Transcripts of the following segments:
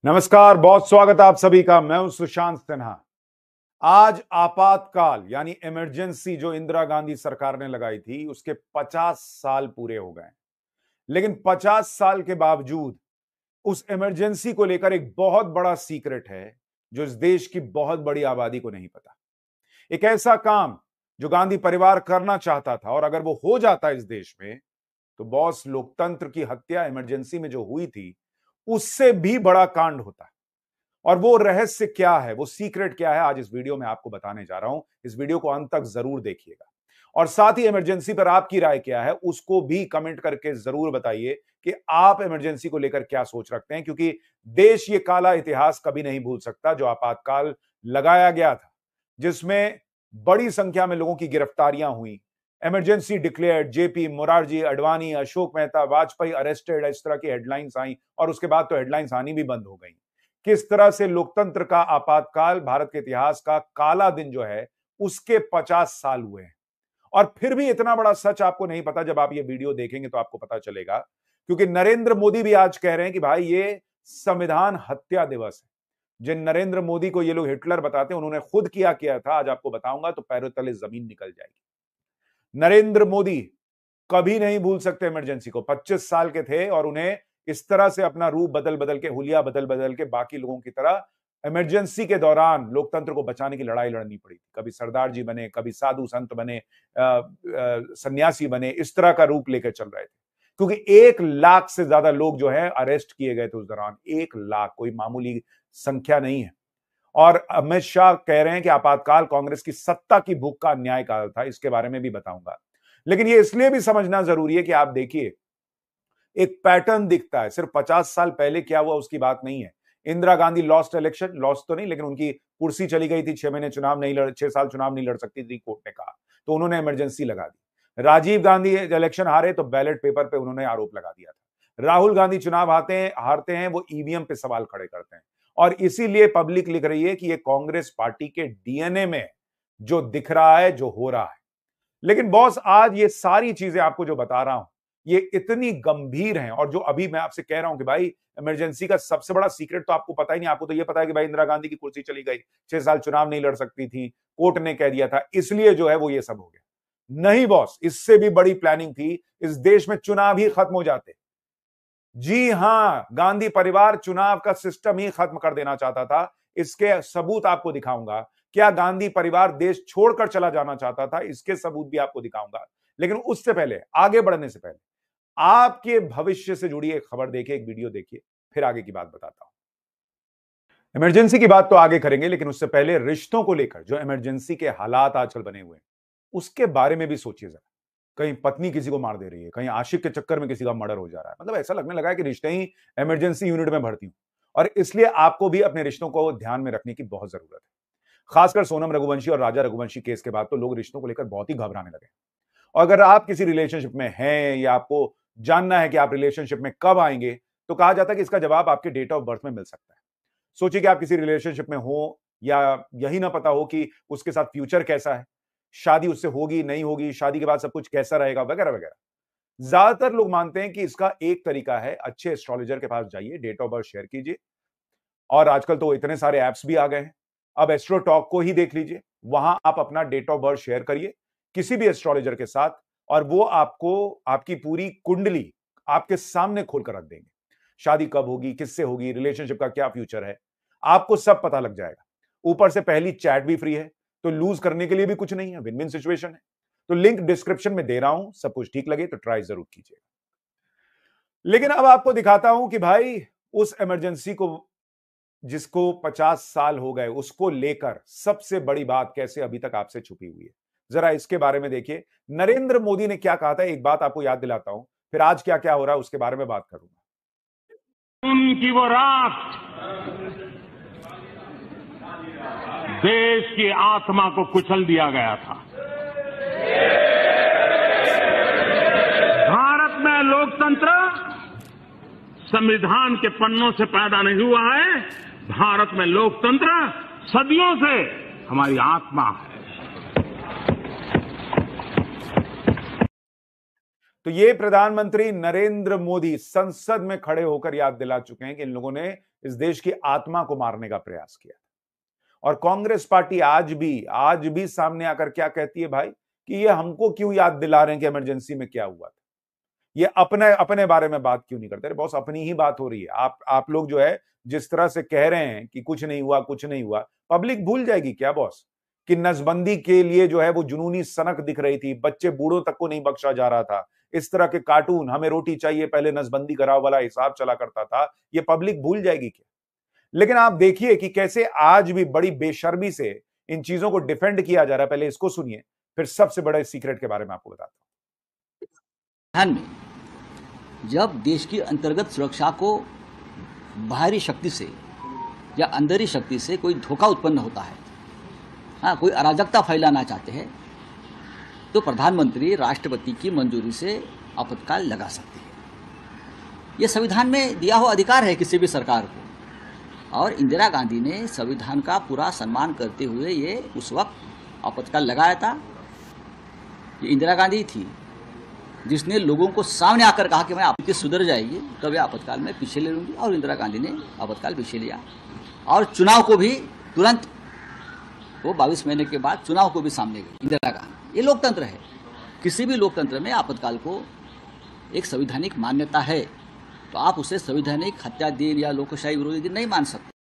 नमस्कार, बहुत स्वागत है आप सभी का। मैं हूं सुशांत सिन्हा। आज आपातकाल यानी इमरजेंसी जो इंदिरा गांधी सरकार ने लगाई थी उसके 50 साल पूरे हो गए। लेकिन 50 साल के बावजूद उस इमरजेंसी को लेकर एक बहुत बड़ा सीक्रेट है जो इस देश की बहुत बड़ी आबादी को नहीं पता। एक ऐसा काम जो गांधी परिवार करना चाहता था और अगर वो हो जाता इस देश में तो बॉस लोकतंत्र की हत्या इमरजेंसी में जो हुई थी उससे भी बड़ा कांड होता। और वो रहस्य क्या है, वो सीक्रेट क्या है, आज इस वीडियो में आपको बताने जा रहा हूं। इस वीडियो को अंत तक जरूर देखिएगा और साथ ही इमरजेंसी पर आपकी राय क्या है उसको भी कमेंट करके जरूर बताइए कि आप इमरजेंसी को लेकर क्या सोच रखते हैं, क्योंकि देश ये काला इतिहास कभी नहीं भूल सकता जो आपातकाल लगाया गया था, जिसमें बड़ी संख्या में लोगों की गिरफ्तारियां हुई। Emergency declared, JP, Morarji, Advani, Ashok Mehta, Vajpayee arrested, इस तरह की हेडलाइंस आई और उसके बाद तो हेडलाइंस आनी भी बंद हो गई। किस तरह से लोकतंत्र का आपातकाल भारत के इतिहास का काला दिन जो है उसके 50 साल हुए हैं। और फिर भी इतना बड़ा सच आपको नहीं पता। जब आप ये वीडियो देखेंगे तो आपको पता चलेगा, क्योंकि नरेंद्र मोदी भी आज कह रहे हैं कि भाई ये संविधान हत्या दिवस है। जिन नरेंद्र मोदी को ये लोग हिटलर बताते हैं उन्होंने खुद किया था। आज आपको बताऊंगा तो पैरों तले जमीन निकल जाएगी। नरेंद्र मोदी कभी नहीं भूल सकते इमरजेंसी को। 25 साल के थे और उन्हें इस तरह से अपना रूप बदल बदल के, हुलिया बदल बदल के बाकी लोगों की तरह इमरजेंसी के दौरान लोकतंत्र को बचाने की लड़ाई लड़नी पड़ी। कभी सरदार जी बने, कभी साधु संत बने, सन्यासी बने, इस तरह का रूप लेकर चल रहे थे, क्योंकि 1 लाख से ज्यादा लोग जो है अरेस्ट किए गए थे उस दौरान। 1 लाख कोई मामूली संख्या नहीं है। और अमित शाह कह रहे हैं कि आपातकाल कांग्रेस की सत्ता की भूख का अन्याय काल था। इसके बारे में भी बताऊंगा। लेकिन ये इसलिए भी समझना जरूरी है कि आप देखिए एक पैटर्न दिखता है। सिर्फ 50 साल पहले क्या हुआ उसकी बात नहीं है। Indira Gandhi lost election, lost तो नहीं लेकिन उनकी कुर्सी चली गई थी। 6 साल चुनाव नहीं लड़ सकती थी, कोर्ट ने कहा, तो उन्होंने इमरजेंसी लगा दी। राजीव गांधी इलेक्शन हारे तो बैलेट पेपर पे उन्होंने आरोप लगा दिया था। राहुल गांधी चुनाव हारते हैं वो ईवीएम पे सवाल खड़े करते हैं। और इसीलिए पब्लिक लिख रही है कि ये कांग्रेस पार्टी के डीएनए में जो दिख रहा है, जो हो रहा है। लेकिन बॉस आज ये सारी चीजें आपको जो बता रहा हूं ये इतनी गंभीर हैं। और जो अभी मैं आपसे कह रहा हूं कि भाई इमरजेंसी का सबसे बड़ा सीक्रेट तो आपको पता ही नहीं। आपको तो ये पता है कि भाई इंदिरा गांधी की कुर्सी चली गई, 6 साल चुनाव नहीं लड़ सकती थी, कोर्ट ने कह दिया था, इसलिए जो है वो ये सब हो गया। नहीं बॉस, इससे भी बड़ी प्लानिंग थी। इस देश में चुनाव ही खत्म हो जाते। जी हां, गांधी परिवार चुनाव का सिस्टम ही खत्म कर देना चाहता था। इसके सबूत आपको दिखाऊंगा। क्या गांधी परिवार देश छोड़कर चला जाना चाहता था? इसके सबूत भी आपको दिखाऊंगा। लेकिन उससे पहले, आगे बढ़ने से पहले, आपके भविष्य से जुड़ी एक खबर देखिए, एक वीडियो देखिए, फिर आगे की बात बताता हूं। इमरजेंसी की बात तो आगे करेंगे, लेकिन उससे पहले रिश्तों को लेकर जो इमरजेंसी के हालात आजकल बने हुए हैं उसके बारे में भी सोचिए जरा। कहीं पत्नी किसी को मार दे रही है, कहीं आशिक के चक्कर में किसी का मर्डर हो जा रहा है। मतलब ऐसा लगने लगा है कि रिश्ते ही इमरजेंसी यूनिट में भर्ती हूं। और इसलिए आपको भी अपने रिश्तों को ध्यान में रखने की बहुत जरूरत है। खासकर सोनम रघुवंशी और राजा रघुवंशी केस के बाद तो लोग रिश्तों को लेकर बहुत ही घबराने लगे। और अगर आप किसी रिलेशनशिप में हैं या आपको जानना है कि आप रिलेशनशिप में कब आएंगे, तो कहा जाता है कि इसका जवाब आपके डेट ऑफ बर्थ में मिल सकता है। सोचिए कि आप किसी रिलेशनशिप में हो या यही ना पता हो कि उसके साथ फ्यूचर कैसा है, शादी उससे होगी नहीं होगी, शादी के बाद सब कुछ कैसा रहेगा, वगैरह वगैरह। ज्यादातर लोग मानते हैं कि इसका एक तरीका है, अच्छे एस्ट्रोलॉजर के पास जाइए, डेट ऑफ बर्थ शेयर कीजिए। और आजकल तो इतने सारे ऐप्स भी आ गए हैं, अब एस्ट्रो टॉक को ही देख लीजिए। वहां आप अपना डेट ऑफ बर्थ शेयर करिए किसी भी एस्ट्रोलॉजर के साथ और वो आपको आपकी पूरी कुंडली आपके सामने खोलकर रख देंगे। शादी कब होगी, किससे होगी, रिलेशनशिप का क्या फ्यूचर है, आपको सब पता लग जाएगा। ऊपर से पहली चैट भी फ्री है, तो लूज करने के लिए भी कुछ नहीं है, विन विन सिचुएशन है। तो लिंक डिस्क्रिप्शन में दे रहा हूं, सब कुछ ठीक लगे तो ट्राई जरूर कीजिएगा। लेकिन अब आपको दिखाता हूं कि भाई उस इमरजेंसी को जिसको 50 साल हो गए उसको लेकर सबसे बड़ी बात कैसे अभी तक आपसे छुपी हुई है, जरा इसके बारे में देखिए। नरेंद्र मोदी ने क्या कहा था, एक बात आपको याद दिलाता हूं, फिर आज क्या क्या हो रहा है उसके बारे में बात करूंगा। उनकी वो रात देश की आत्मा को कुचल दिया गया था। भारत में लोकतंत्र संविधान के पन्नों से पैदा नहीं हुआ है। भारत में लोकतंत्र सदियों से हमारी आत्मा है। तो ये प्रधानमंत्री नरेंद्र मोदी संसद में खड़े होकर याद दिला चुके हैं कि इन लोगों ने इस देश की आत्मा को मारने का प्रयास किया। और कांग्रेस पार्टी आज भी सामने आकर क्या कहती है भाई, कि ये हमको क्यों याद दिला रहे हैं कि इमरजेंसी में क्या हुआ था। ये अपने अपने बारे में बात क्यों नहीं करते? बॉस, अपनी ही बात हो रही है। आप लोग जो है जिस तरह से कह रहे हैं कि कुछ नहीं हुआ, पब्लिक भूल जाएगी क्या बॉस कि नसबंदी के लिए जो है वो जुनूनी सनक दिख रही थी, बच्चे बूढ़ों तक को नहीं बख्शा जा रहा था, इस तरह के कार्टून, हमें रोटी चाहिए पहले नसबंदी कराओ वाला हिसाब चला करता था, ये पब्लिक भूल जाएगी क्या? लेकिन आप देखिए कि कैसे आज भी बड़ी बेशर्मी से इन चीजों को डिफेंड किया जा रहा है। पहले इसको सुनिए, फिर सबसे बड़े सीक्रेट के बारे में आपको बताता हूं। जब देश की अंतर्गत सुरक्षा को बाहरी शक्ति से या अंदरी शक्ति से कोई धोखा उत्पन्न होता है, हाँ, कोई अराजकता फैलाना चाहते हैं, तो प्रधानमंत्री राष्ट्रपति की मंजूरी से आपातकाल लगा सकते हैं। यह संविधान में दिया हुआ अधिकार है किसी भी सरकार को, और इंदिरा गांधी ने संविधान का पूरा सम्मान करते हुए ये उस वक्त आपातकाल लगाया था। ये इंदिरा गांधी थी जिसने लोगों को सामने आकर कहा कि मैं आपत्ति सुधर जाएगी तब यह आपातकाल में पीछे ले लूंगी, और इंदिरा गांधी ने आपातकाल पीछे लिया और चुनाव को भी तुरंत, वो 22 महीने के बाद चुनाव को भी सामने गई इंदिरा गांधी। ये लोकतंत्र है, किसी भी लोकतंत्र में आपातकाल को एक संवैधानिक मान्यता है, तो आप उसे संवैधानिक हत्या दिन या लोकशाही विरोधी दिन नहीं मान सकते।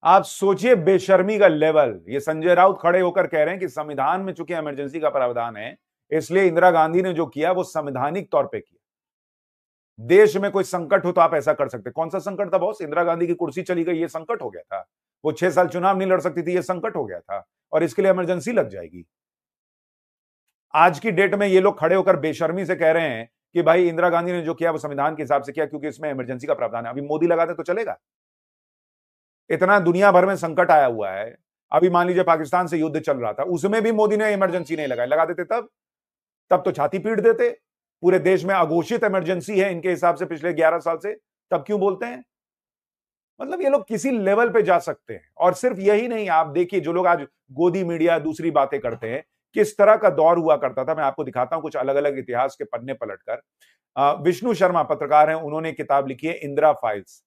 आप सोचिए बेशर्मी का लेवल। ये संजय राउत खड़े होकर कह रहे हैं कि संविधान में चूंकि इमरजेंसी का प्रावधान है, इसलिए इंदिरा गांधी ने जो किया वो संवैधानिक तौर पे किया। देश में कोई संकट हो तो आप ऐसा कर सकते। कौन सा संकट था बॉस? इंदिरा गांधी की कुर्सी चली गई, ये संकट हो गया था। वो 6 साल चुनाव नहीं लड़ सकती थी, ये संकट हो गया था, और इसके लिए इमरजेंसी लग जाएगी। आज की डेट में ये लोग खड़े होकर बेशर्मी से कह रहे हैं कि भाई इंदिरा गांधी ने जो किया वो संविधान के हिसाब से किया क्योंकि इसमें इमरजेंसी का प्रावधान है। अभी मोदी लगा दे तो चलेगा? इतना दुनिया भर में संकट आया हुआ है। अभी मान लीजिए पाकिस्तान से युद्ध चल रहा था, उसमें भी मोदी ने इमरजेंसी नहीं लगाई। लगा देते तब तो छाती पीट देते। पूरे देश में अघोषित इमरजेंसी है इनके हिसाब से पिछले 11 साल से, तब क्यों बोलते हैं? मतलब ये लोग किसी लेवल पे जा सकते हैं। और सिर्फ यही नहीं, आप देखिए जो लोग आज गोदी मीडिया दूसरी बातें करते हैं, किस तरह का दौर हुआ करता था। मैं आपको दिखाता हूं कुछ अलग अलग इतिहास के पन्ने पलटकर। विष्णु शर्मा पत्रकार हैं, उन्होंने किताब लिखी है इंदिरा फाइल्स।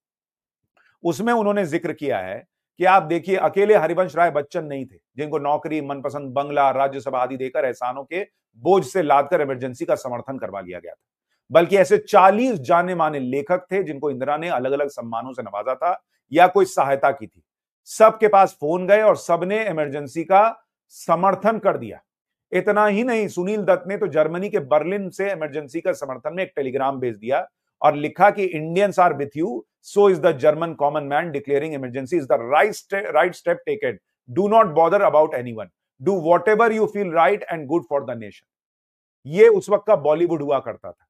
उसमें उन्होंने जिक्र किया है कि आप देखिए अकेले हरिवंश राय बच्चन नहीं थे जिनको नौकरी, मनपसंद बंगला, राज्यसभा आदि देकर एहसानों के बोझ से लादकर इमरजेंसी का समर्थन करवा लिया गया था, बल्कि ऐसे 40 जाने माने लेखक थे जिनको इंदिरा ने अलग अलग सम्मानों से नवाजा था या कोई सहायता की थी। सबके पास फोन गए और सबने इमरजेंसी का समर्थन कर दिया। इतना ही नहीं, सुनील दत्त ने तो जर्मनी के बर्लिन से इमरजेंसी का समर्थन में एक टेलीग्राम भेज दिया और लिखा कि Indians are with you, so is the German common man declaring emergency is the right step taken, do not bother about anyone, do whatever you feel right and good for the nation. ये उस वक्त का बॉलीवुड हुआ करता था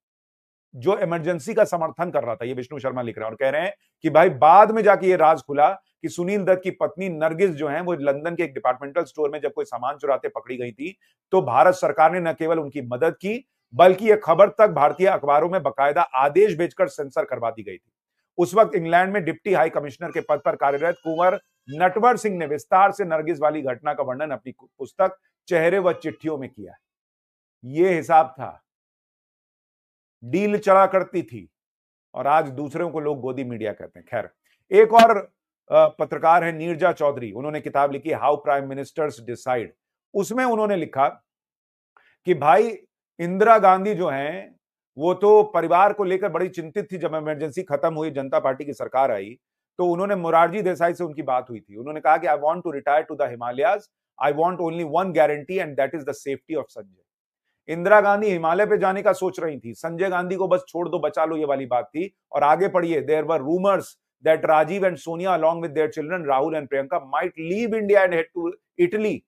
जो emergency का समर्थन कर रहा था। ये विष्णु शर्मा लिख रहे हैं और कह रहे हैं कि भाई बाद में जाके ये राज खुला कि सुनील दत्त की पत्नी नरगिस जो है वो लंदन के एक डिपार्टमेंटल स्टोर में जब कोई सामान चुराते पकड़ी गई थी तो भारत सरकार ने न केवल उनकी मदद की बल्कि यह खबर तक भारतीय अखबारों में बकायदा आदेश भेजकर सेंसर करवा दी गई थी। उस वक्त इंग्लैंड में डिप्टी हाई कमिश्नर के पद पर कार्यरत कुंवर नटवर सिंह ने विस्तार से नरगिस वाली घटना का वर्णन अपनी पुस्तक चेहरे व चिट्ठियों में किया। यह हिसाब था, डील चला करती थी और आज दूसरों को लोग गोदी मीडिया कहते हैं। खैर, एक और पत्रकार है नीरजा चौधरी, उन्होंने किताब लिखी हाउ प्राइम मिनिस्टर्स डिसाइड। उसमें उन्होंने लिखा कि भाई इंदिरा गांधी जो हैं वो तो परिवार को लेकर बड़ी चिंतित थी। जब इमरजेंसी खत्म हुई, जनता पार्टी की सरकार आई, तो उन्होंने मोरारजी देसाई से उनकी बात हुई थी। उन्होंने कहा कि I want to retire to the Himalayas, I want only one guarantee and that is the safety of Sanjay. Indira Gandhi Himalaya पे जाने का सोच रही थी, संजय गांधी को बस छोड़ दो, बचा लो, ये वाली बात थी। और आगे पढ़िए, there were rumours that Rajiv and Sonia along with their children Rahul and Priyanka might leave India and head to Italy.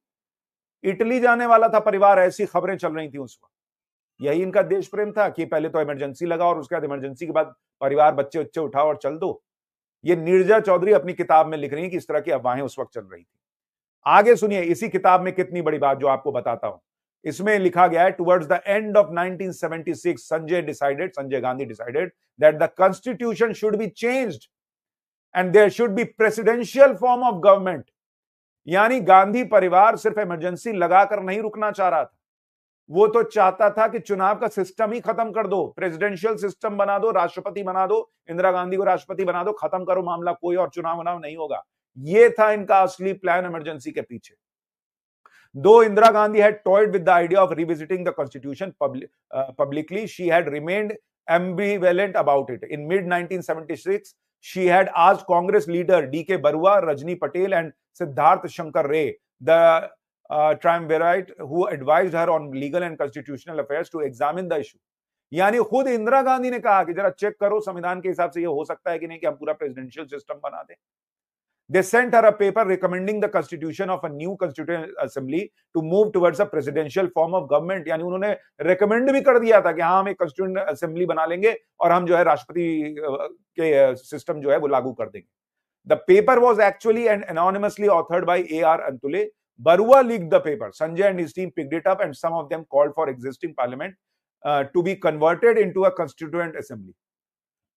Italy जाने वाला था परिवार, ऐसी खबरें चल रही थी उस वक्त। यही इनका देश प्रेम था कि पहले तो इमरजेंसी लगा और उसके बाद इमरजेंसी के बाद परिवार, बच्चे उच्चे उठाओ और चल दो। ये नीरजा चौधरी अपनी किताब में लिख रही है कि इस तरह की अफवाहें उस वक्त चल रही थी। आगे सुनिए इसी किताब में कितनी बड़ी बात जो आपको बताता हूं। इसमें लिखा गया है, towards the end of 1976 Sanjay Gandhi decided that the constitution should be changed and there should be presidential form of government. यानी गांधी परिवार सिर्फ इमरजेंसी लगाकर नहीं रुकना चाह रहा था, वो तो चाहता था कि चुनाव का सिस्टम ही खत्म कर दो, प्रेसिडेंशियल सिस्टम बना दो, राष्ट्रपति बना दो, इंदिरा गांधी को राष्ट्रपति बना दो, खत्म करो मामला, कोई और चुनाव नहीं होगा। ये था इनका असली प्लान इमरजेंसी के पीछे। Though Indira Gandhi had toyed with the idea of revisiting the constitution publicly, she had remained ambivalent about it. In mid-1976, she had asked Congress leader D.K. Barua, Rajni Patel and Siddharth Shankar Ray, the triumvirate who advised her on legal and constitutional affairs, to examine the issue. यानी खुद इंदिरा गांधी ने कहा कि जरा check करो संविधान के हिसाब से ये हो सकता है कि नहीं कि हम पूरा प्रेसिडेंशियल सिस्टम बना दें। They sent her a paper recommending the constitution of a new constituent assembly to move towards a presidential form of government. यानी उन्होंने recommend भी कर दिया था कि हाँ हम एक constituent assembly बना लेंगे और हम जो है राष्ट्रपति के सिस्टम जो है वो लागू कर देंगे। The paper was actually and anonymously authored by A.R. Antule. Barua leaked the paper. Sanjay and his team picked it up and some of them called for existing parliament to be converted into a constituent assembly.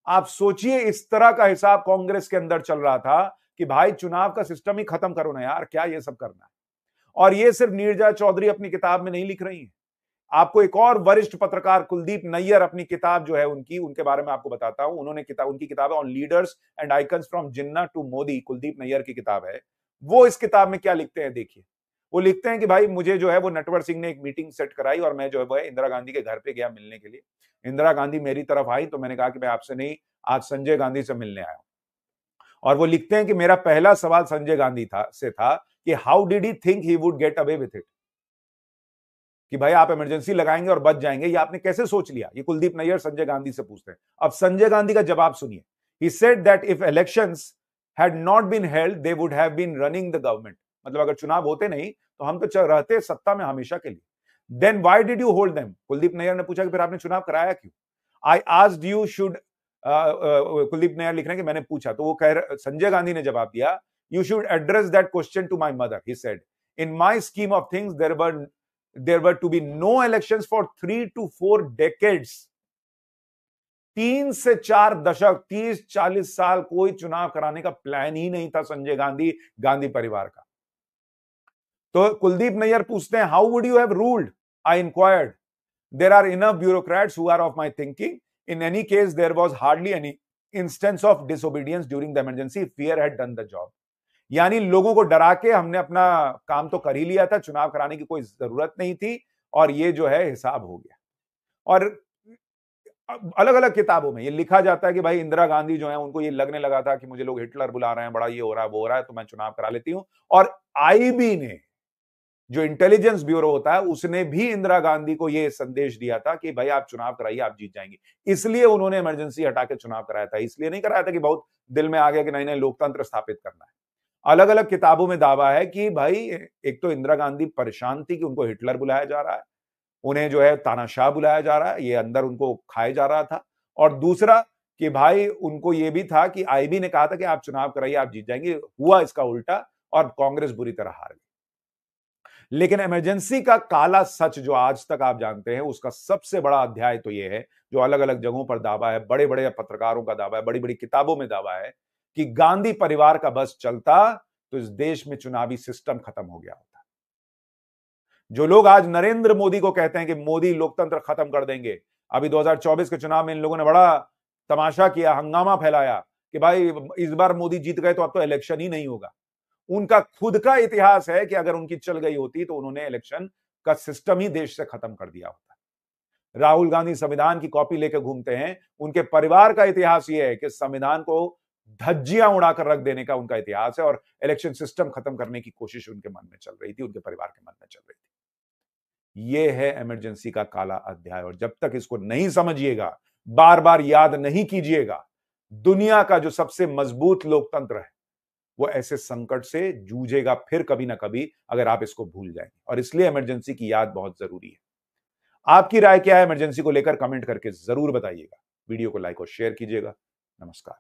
आप सोचिए इस तरह का हिसाब कांग्रेस के अंदर चल रहा था कि भाई चुनाव का सिस्टम ही खत्म करो ना यार, क्या ये सब करना है। और ये सिर्फ नीरजा चौधरी अपनी किताब में नहीं लिख रही हैं। आपको एक और वरिष्ठ पत्रकार कुलदीप नैयर अपनी किताब जो है उनके बारे में आपको बताता हूं। उनकी किताब है on leaders and icons from Jinnah to Modi, Kuldip Nayar की किताब है। वो इस किताब में क्या लिखते हैं देखिए। वो लिखते हैं कि भाई मुझे जो है वो नटवर सिंह ने एक मीटिंग सेट कराई और मैं जो है वो इंदिरा गांधी के घर पे गया मिलने के लिए। इंदिरा गांधी मेरी तरफ आई तो मैंने कहा कि मैं आपसे नहीं, आज संजय गांधी से मिलने आया हूं। और वो लिखते हैं कि मेरा पहला सवाल संजय गांधी था कि how did he think he would get away with it, कि भाई आप इमरजेंसी लगाएंगे और बच जाएंगे, ये आपने कैसे सोच लिया। ये कुलदीप नैयर संजय गांधी से पूछते हैं। अब संजय गांधी का जवाब सुनिए। He said that if elections had not been held they would have been running the government, मतलब अगर चुनाव होते नहीं तो हम तो रहते सत्ता में हमेशा के लिए। Then why did you hold them, Kuldip Nayar ने पूछा कि फिर आपने चुनाव कराया क्यों। I asked you should, Kuldip Nayar लिख रहे हैं कि मैंने पूछा, तो वो संजय गांधी ने जवाब दिया, you should address that question to my mother. He said in my scheme of things there were to be no elections for 3 to 4 decades। 3 से 4 दशक, 30-40 साल कोई चुनाव कराने का प्लान ही नहीं था संजय गांधी परिवार का। तो कुलदीप नैयर पूछते हैं how would you have ruled. I inquired, there are enough bureaucrats who are of my thinking. In any case, there was hardly any instance of disobedience during the emergency. Fear had done the job. यानी लोगों को डरा के हमने अपना काम तो कर ही लिया था, चुनाव कराने की कोई जरूरत नहीं थी और ये जो है हिसाब हो गया। और अलग अलग किताबों में ये लिखा जाता है कि भाई इंदिरा गांधी जो है उनको ये लगने लगा था कि मुझे लोग हिटलर बुला रहे हैं, बड़ा ये हो रहा है वो हो रहा है, तो मैं चुनाव करा लेती हूं। और आईबी ने, जो इंटेलिजेंस ब्यूरो होता है, उसने भी इंदिरा गांधी को यह संदेश दिया था कि भाई आप चुनाव कराइए, आप जीत जाएंगे। इसलिए उन्होंने इमरजेंसी हटा के चुनाव कराया था। इसलिए नहीं कराया था कि बहुत दिल में आ गया कि नहीं लोकतंत्र स्थापित करना है। अलग अलग किताबों में दावा है कि भाई एक तो इंदिरा गांधी परेशान थी कि उनको हिटलर बुलाया जा रहा है, उन्हें जो है तानाशाह बुलाया जा रहा है, ये अंदर उनको खाए जा रहा था। और दूसरा कि भाई उनको ये भी था कि आईबी ने कहा था कि आप चुनाव कराइए, आप जीत जाएंगे। हुआ इसका उल्टा और कांग्रेस बुरी तरह हार गई। लेकिन इमरजेंसी का काला सच जो आज तक आप जानते हैं, उसका सबसे बड़ा अध्याय तो यह है, जो अलग अलग जगहों पर दावा है, बड़े बड़े पत्रकारों का दावा है, बड़ी बड़ी किताबों में दावा है कि गांधी परिवार का बस चलता तो इस देश में चुनावी सिस्टम खत्म हो गया होता। जो लोग आज नरेंद्र मोदी को कहते हैं कि मोदी लोकतंत्र खत्म कर देंगे, अभी 2024 के चुनाव में इन लोगों ने बड़ा तमाशा किया, हंगामा फैलाया कि भाई इस बार मोदी जीत गए तो अब तो इलेक्शन ही नहीं होगा। उनका खुद का इतिहास है कि अगर उनकी चल गई होती तो उन्होंने इलेक्शन का सिस्टम ही देश से खत्म कर दिया होता। राहुल गांधी संविधान की कॉपी लेकर घूमते हैं। उनके परिवार का इतिहास यह है कि संविधान को धज्जियां उड़ाकर रख देने का उनका इतिहास है और इलेक्शन सिस्टम खत्म करने की कोशिश उनके मन में चल रही थी, उनके परिवार के मन में चल रही थी। यह है इमरजेंसी का काला अध्याय। और जब तक इसको नहीं समझिएगा, बार बार याद नहीं कीजिएगा, दुनिया का जो सबसे मजबूत लोकतंत्र है वो ऐसे संकट से जूझेगा फिर कभी ना कभी, अगर आप इसको भूल जाएंगे। और इसलिए इमरजेंसी की याद बहुत जरूरी है। आपकी राय क्या है इमरजेंसी को लेकर, कमेंट करके जरूर बताइएगा। वीडियो को लाइक और शेयर कीजिएगा। नमस्कार।